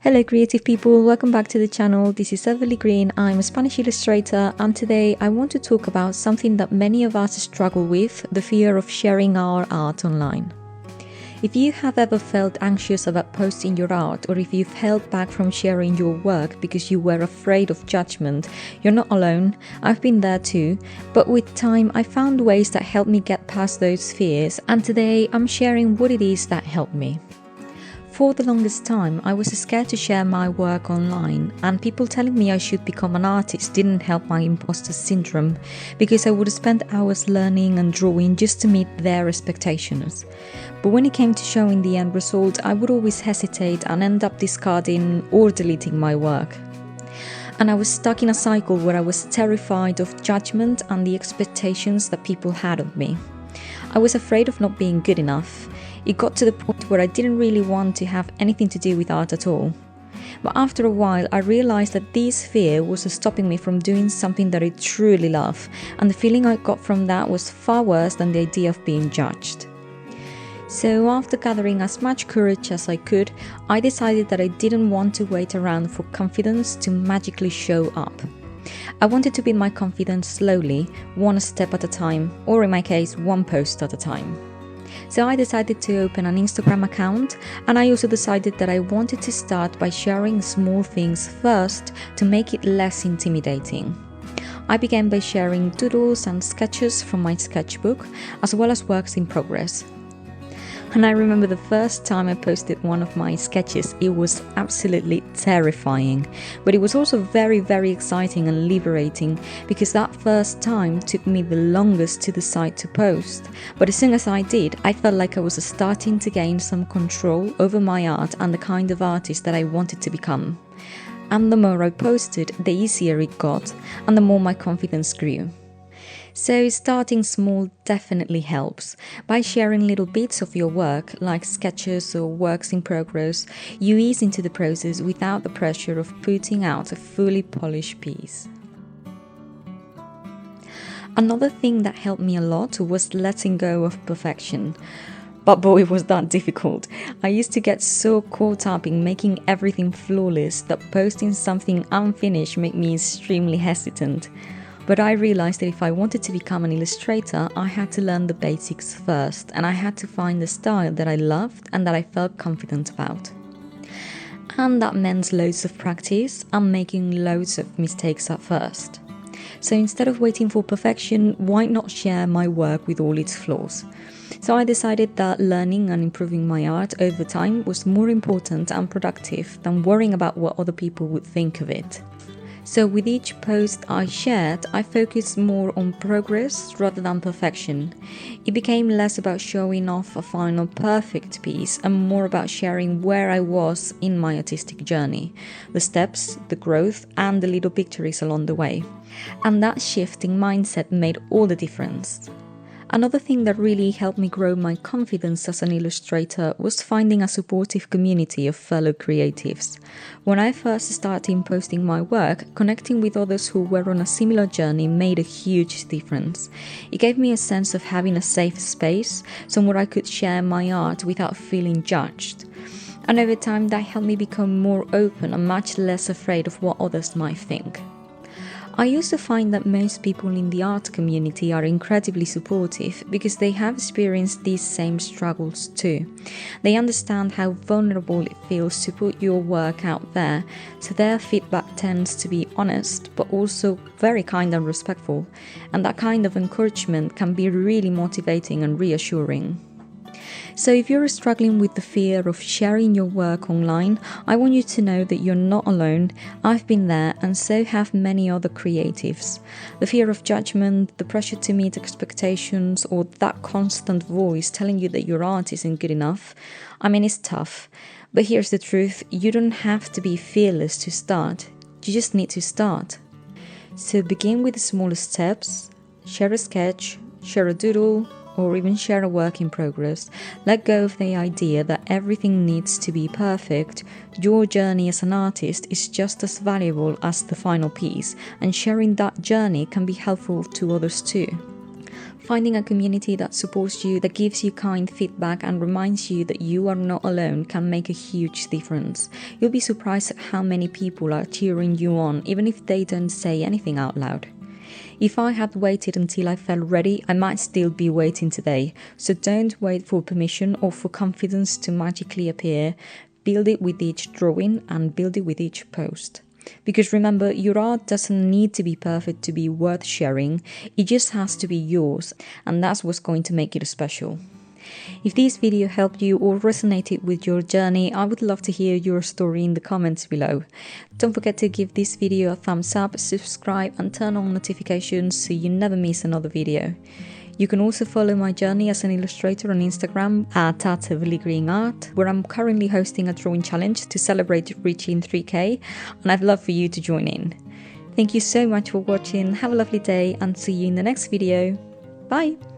Hello creative people, welcome back to the channel. This is Everly Green. I'm a Spanish illustrator and today I want to talk about something that many of us struggle with, the fear of sharing our art online. If you have ever felt anxious about posting your art or if you've held back from sharing your work because you were afraid of judgment, you're not alone. I've been there too, but with time I found ways that helped me get past those fears and today I'm sharing what it is that helped me. For the longest time, I was scared to share my work online, and people telling me I should become an artist didn't help my imposter syndrome because I would spend hours learning and drawing just to meet their expectations. But when it came to showing the end result, I would always hesitate and end up discarding or deleting my work. And I was stuck in a cycle where I was terrified of judgment and the expectations that people had of me. I was afraid of not being good enough. It got to the point where I didn't really want to have anything to do with art at all. But after a while, I realized that this fear was stopping me from doing something that I truly love, and the feeling I got from that was far worse than the idea of being judged. So after gathering as much courage as I could, I decided that I didn't want to wait around for confidence to magically show up. I wanted to build my confidence slowly, one step at a time, or in my case, one post at a time. So I decided to open an Instagram account, and I also decided that I wanted to start by sharing small things first to make it less intimidating. I began by sharing doodles and sketches from my sketchbook, as well as works in progress. And I remember the first time I posted one of my sketches, it was absolutely terrifying. But it was also very, very exciting and liberating because that first time took me the longest to decide to post. But as soon as I did, I felt like I was starting to gain some control over my art and the kind of artist that I wanted to become. And the more I posted, the easier it got and the more my confidence grew. So starting small definitely helps. By sharing little bits of your work, like sketches or works in progress, you ease into the process without the pressure of putting out a fully polished piece. Another thing that helped me a lot was letting go of perfection. But boy, was that difficult. I used to get so caught up in making everything flawless that posting something unfinished made me extremely hesitant. But I realized that if I wanted to become an illustrator, I had to learn the basics first, and I had to find the style that I loved and that I felt confident about. And that meant loads of practice and making loads of mistakes at first. So instead of waiting for perfection, why not share my work with all its flaws? So I decided that learning and improving my art over time was more important and productive than worrying about what other people would think of it. So with each post I shared, I focused more on progress rather than perfection. It became less about showing off a final perfect piece and more about sharing where I was in my artistic journey, the steps, the growth, and the little victories along the way. And that shift in mindset made all the difference. Another thing that really helped me grow my confidence as an illustrator was finding a supportive community of fellow creatives. When I first started posting my work, connecting with others who were on a similar journey made a huge difference. It gave me a sense of having a safe space, somewhere I could share my art without feeling judged. And over time that helped me become more open and much less afraid of what others might think. I used to find that most people in the art community are incredibly supportive because they have experienced these same struggles too. They understand how vulnerable it feels to put your work out there, so their feedback tends to be honest but also very kind and respectful, and that kind of encouragement can be really motivating and reassuring. So if you're struggling with the fear of sharing your work online, I want you to know that you're not alone. I've been there and so have many other creatives. The fear of judgment, the pressure to meet expectations, or that constant voice telling you that your art isn't good enough, it's tough. But here's the truth, you don't have to be fearless to start. You just need to start. So begin with the smallest steps, share a sketch, share a doodle, or even share a work in progress. Let go of the idea that everything needs to be perfect. Your journey as an artist is just as valuable as the final piece, and sharing that journey can be helpful to others too. Finding a community that supports you, that gives you kind feedback and reminds you that you are not alone can make a huge difference. You'll be surprised at how many people are cheering you on, even if they don't say anything out loud. If I had waited until I felt ready, I might still be waiting today. So don't wait for permission or for confidence to magically appear. Build it with each drawing and build it with each post. Because remember, your art doesn't need to be perfect to be worth sharing. It just has to be yours, and that's what's going to make it special. If this video helped you or resonated with your journey, I would love to hear your story in the comments below. Don't forget to give this video a thumbs up, subscribe and turn on notifications so you never miss another video. You can also follow my journey as an illustrator on Instagram at @AtEverlyGreenArt, where I'm currently hosting a drawing challenge to celebrate reaching 3K, and I'd love for you to join in. Thank you so much for watching, have a lovely day and see you in the next video. Bye!